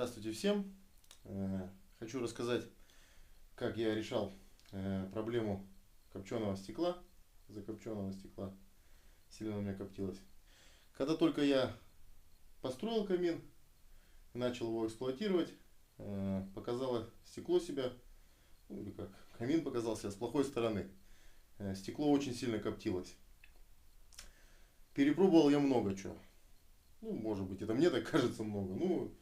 Здравствуйте всем. Хочу рассказать, как я решал проблему копченого стекла, закопченного стекла. Сильно у меня коптилось. Когда только я построил камин, начал его эксплуатировать, показало стекло себя, ну или как, камин показал себя с плохой стороны. Стекло очень сильно коптилось. Перепробовал я много чего. Ну, может быть, это мне так кажется много. Ну,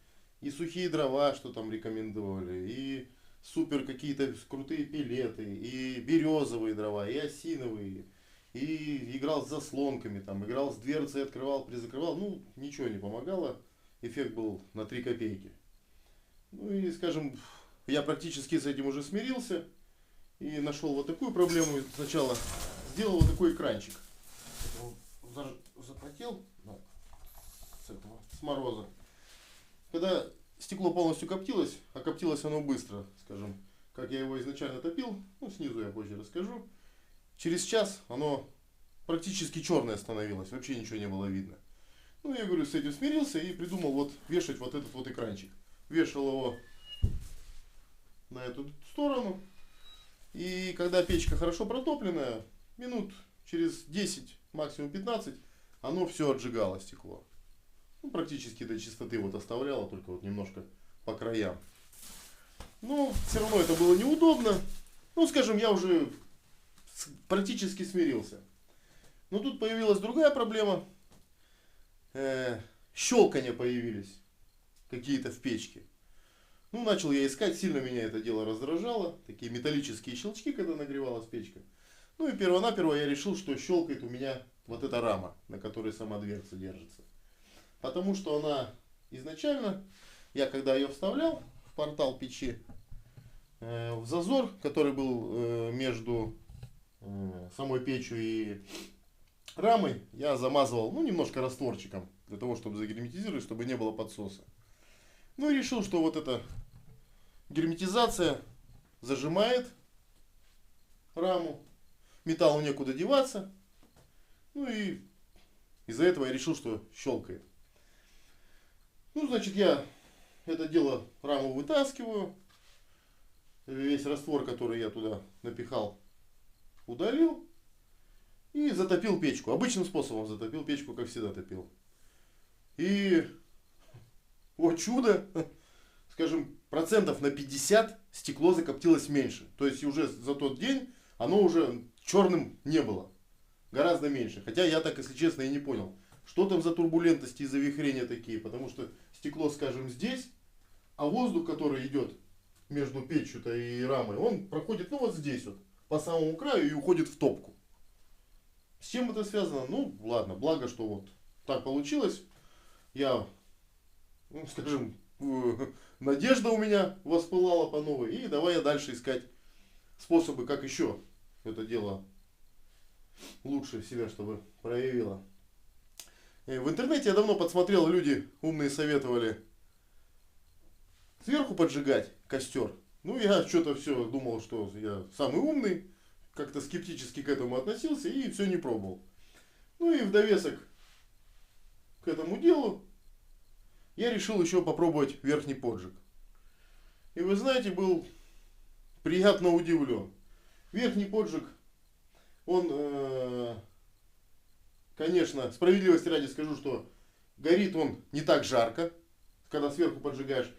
и сухие дрова, что там рекомендовали, и супер какие-то крутые пилеты, и березовые дрова, и осиновые, и играл с заслонками, там, играл с дверцей, открывал, призакрывал. Ну, ничего не помогало. Эффект был на 3 копейки. Ну и, скажем, я практически с этим уже смирился и нашел вот такую проблему. Сначала сделал вот такой экранчик. Запотел с мороза. Когда стекло полностью коптилось, а коптилось оно быстро, скажем, как я его изначально топил, ну снизу я позже расскажу, через час оно практически черное становилось, вообще ничего не было видно. Ну я говорю, с этим смирился и придумал вот вешать вот этот вот экранчик. Вешал его на эту сторону, и когда печка хорошо протопленная, минут через 10, максимум 15, оно все отжигало стекло. Ну, практически до чистоты вот оставляло, только вот немножко по краям. Но все равно это было неудобно. Ну, скажем, я уже практически смирился. Но тут появилась другая проблема. Щелканья появились какие-то в печке. Ну, начал я искать, сильно меня это дело раздражало. Такие металлические щелчки, когда нагревалась печка. Ну и перво-наперво я решил, что щелкает у меня вот эта рама, на которой сама дверца держится. Потому что она изначально, я когда ее вставлял в портал печи, в зазор, который был между самой печью и рамой, я замазывал, ну, немножко растворчиком, для того, чтобы загерметизировать, чтобы не было подсоса. Ну и решил, что вот эта герметизация зажимает раму, металлу некуда деваться. Ну и из-за этого я решил, что щелкает. Ну, значит, я это дело, раму вытаскиваю, весь раствор, который я туда напихал, удалил и затопил печку. Обычным способом затопил печку, как всегда топил. И, о чудо, скажем, процентов на 50 стекло закоптилось меньше. То есть уже за тот день оно уже черным не было. Гораздо меньше. Хотя я так, если честно, и не понял, что там за турбулентности и завихрения такие. Потому что стекло, скажем, здесь, а воздух, который идет между печью-то и рамой, он проходит, ну, вот здесь вот, по самому краю и уходит в топку. С чем это связано? Ну, ладно, благо, что вот так получилось. Я, ну, скажем, надежда у меня воспылала по новой. И давай я дальше искать способы, как еще это дело лучше себя, чтобы проявило. В интернете я давно подсмотрел, люди умные советовали сверху поджигать костер. Ну, я что-то все думал, что я самый умный, как-то скептически к этому относился и все не пробовал. Ну и в довесок к этому делу я решил еще попробовать верхний поджиг. И вы знаете, был приятно удивлен. Верхний поджиг, он, конечно, справедливости ради скажу, что горит он не так жарко, когда сверху поджигаешь.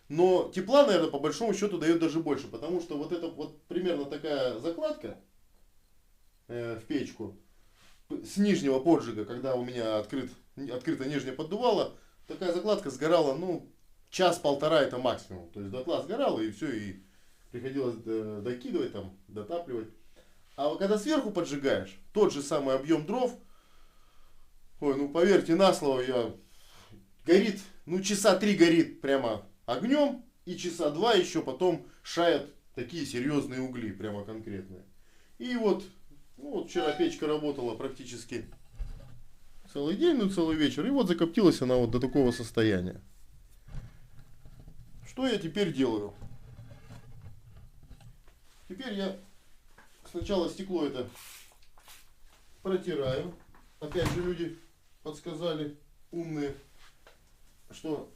Но тепла, наверное, по большому счету дает даже больше. Потому что вот это вот примерно такая закладка в печку с нижнего поджига, когда у меня открыто нижнее поддувало, такая закладка сгорала, ну, час-полтора это максимум. То есть дотла сгорала и все, и приходилось докидывать, там, дотапливать. А вот когда сверху поджигаешь, тот же самый объем дров, ой, ну поверьте на слово, горит, ну часа 3 горит прямо огнем, и часа 2 еще потом шаят такие серьезные угли, прямо конкретные. И вот, ну, вот вчера печка работала практически целый день, ну целый вечер, и вот закоптилась она вот до такого состояния. Что я теперь делаю? Теперь я сначала стекло это протираю. Опять же люди подсказали, умные, что...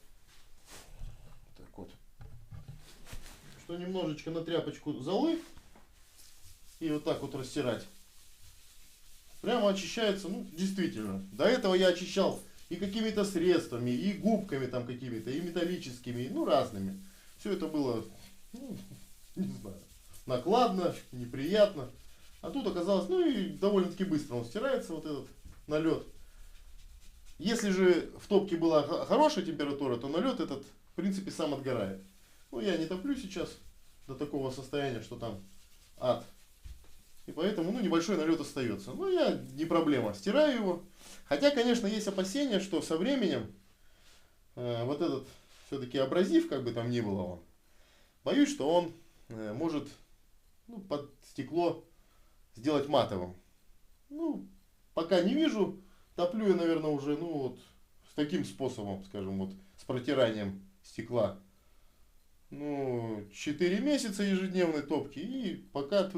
Так, что немножечко на тряпочку золы и вот так вот растирать, прямо очищается, ну, действительно. До этого я очищал и какими-то средствами, и губками там какими-то, и металлическими, ну, разными. Все это было, ну, не знаю, накладно, неприятно. А тут оказалось, ну, и довольно-таки быстро он стирается, вот этот налет. Если же в топке была хорошая температура, то налет этот, в принципе, сам отгорает. Ну, я не топлю сейчас до такого состояния, что там ад. И поэтому, ну, небольшой налет остается. Но я, не проблема, стираю его. Хотя, конечно, есть опасения, что со временем вот этот все-таки абразив, как бы там ни было он, боюсь, что он может, ну, под стекло сделать матовым. Ну, пока не вижу, топлю я, наверное, уже, ну, вот с таким способом, скажем, вот с протиранием стекла. Ну, 4 месяца ежедневной топки, и пока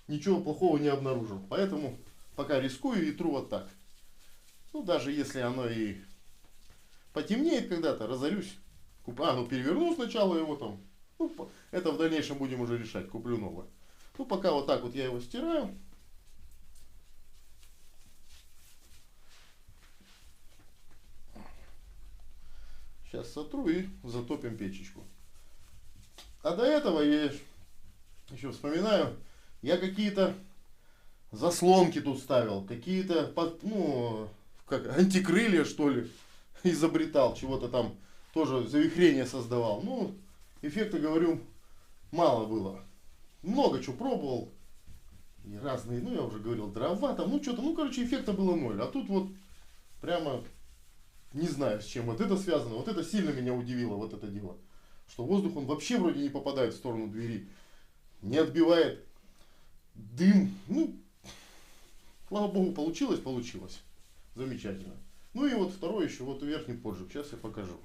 ничего плохого не обнаружил. Поэтому пока рискую и тру вот так. Ну, даже если оно и потемнеет когда-то, разорюсь. Ну, переверну сначала его там. Ну, это в дальнейшем будем уже решать, куплю новое. Ну, пока вот так вот я его стираю. Сейчас сотру и затопим печечку. А до этого я еще вспоминаю, я какие-то заслонки тут ставил, какие-то, ну, как антикрылья, что ли, изобретал, чего-то там тоже завихрение создавал. Ну, эффекта, говорю, мало было. Много чего пробовал. И разные, ну, я уже говорил, дрова там, ну, что-то, ну, короче, эффекта было ноль. А тут вот прямо не знаю, с чем вот это связано. Вот это сильно меня удивило, вот это дело. Что воздух, он вообще вроде не попадает в сторону двери. Не отбивает дым. Ну, слава богу, получилось. Замечательно. Ну и вот второй еще, вот верхний поджиг. Сейчас я покажу.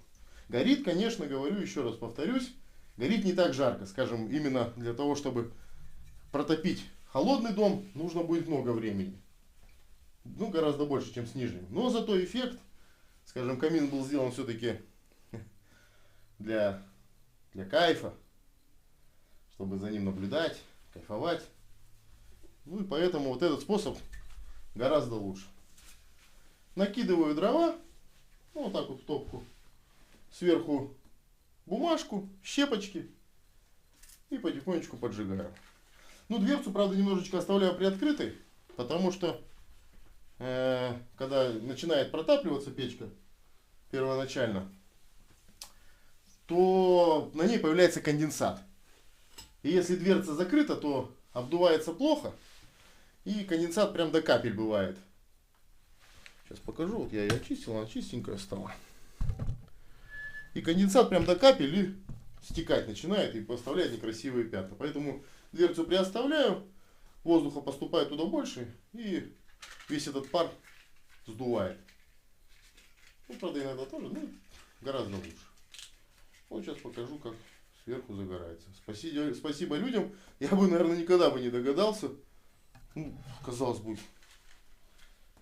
Горит, конечно, говорю, еще раз повторюсь, горит не так жарко. Скажем, именно для того, чтобы протопить холодный дом, нужно будет много времени. Ну, гораздо больше, чем с нижним. Но зато эффект, скажем, камин был сделан все-таки для кайфа, чтобы за ним наблюдать, кайфовать. Ну и поэтому вот этот способ гораздо лучше. Накидываю дрова, ну, вот так вот в топку, сверху бумажку, щепочки и потихонечку поджигаю. Ну, дверцу, правда, немножечко оставляю приоткрытой, потому что когда начинает протапливаться печка первоначально, то на ней появляется конденсат. И если дверца закрыта, то обдувается плохо, и конденсат прям до капель бывает. Сейчас покажу, вот я ее очистил, она чистенькая стала. И конденсат прям до капель и стекать начинает, и поставляет некрасивые пятна. Поэтому дверцу приоставляю, воздуха поступает туда больше, и весь этот пар сдувает. Ну, правда, иногда тоже, ну, гораздо лучше. Вот сейчас покажу, как сверху загорается. Спасибо людям. Я бы, наверное, никогда бы не догадался. Ну, казалось бы.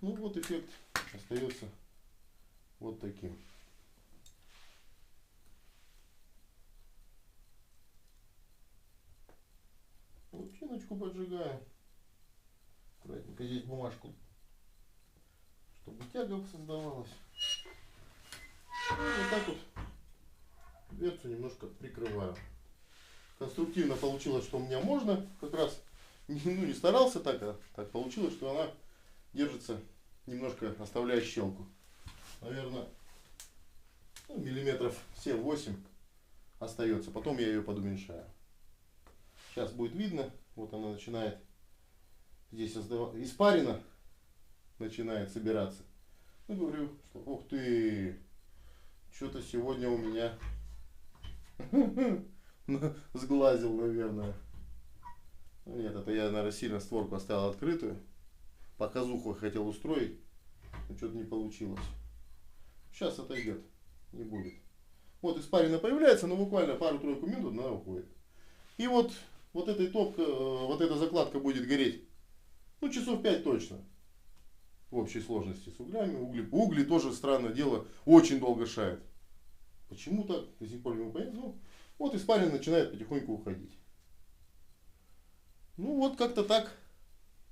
Ну, вот эффект остается вот таким. Лучиночку поджигаем. Аккуратненько здесь бумажку, чтобы тяга создавалась. И вот так вот дверцу немножко прикрываю. Конструктивно получилось, что у меня можно. Как раз не старался так, а так получилось, что она держится, немножко оставляя щелку. Наверное, ну, миллиметров 7-8 остается. Потом я ее подуменьшаю. Сейчас будет видно. Вот она начинает здесь испарина начинает собираться. Ну, говорю, что ух ты, что-то сегодня у меня сглазил, наверное. Нет, это я, наверное, сильно створку оставил открытую. Показуху хотел устроить, но что-то не получилось. Сейчас отойдет, не будет. Вот испарина появляется, но буквально пару-тройку минут она уходит. И вот эта топка, вот эта закладка будет гореть, ну, часов 5 точно. В общей сложности с углями. Угли тоже, странное дело, очень долго шают. Почему так? До сих пор не могу понять. Ну, Вот испарина начинает потихоньку уходить. Ну вот как-то так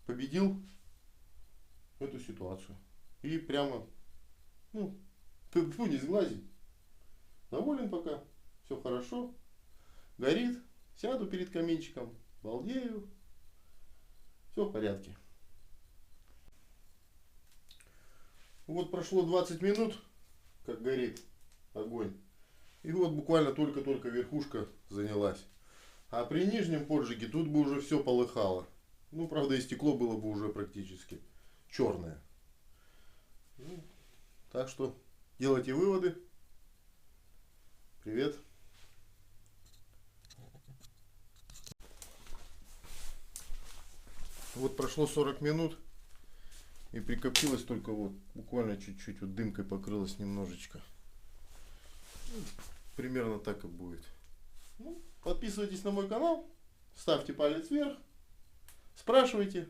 победил эту ситуацию. И прямо, ну, не сглазить. Доволен пока, все хорошо. Горит, сяду перед каминчиком, балдею. Все в порядке. Вот прошло 20 минут, как горит огонь. И вот буквально только-только верхушка занялась. А при нижнем поджиге тут бы уже все полыхало. Ну, правда, и стекло было бы уже практически черное. Ну, так что делайте выводы. Привет. Вот прошло 40 минут. И прикоптилось только вот, буквально чуть-чуть, вот дымкой покрылось немножечко. Ну, примерно так и будет. Ну, подписывайтесь на мой канал, ставьте палец вверх, спрашивайте.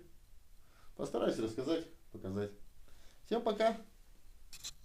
Постараюсь рассказать, показать. Всем пока!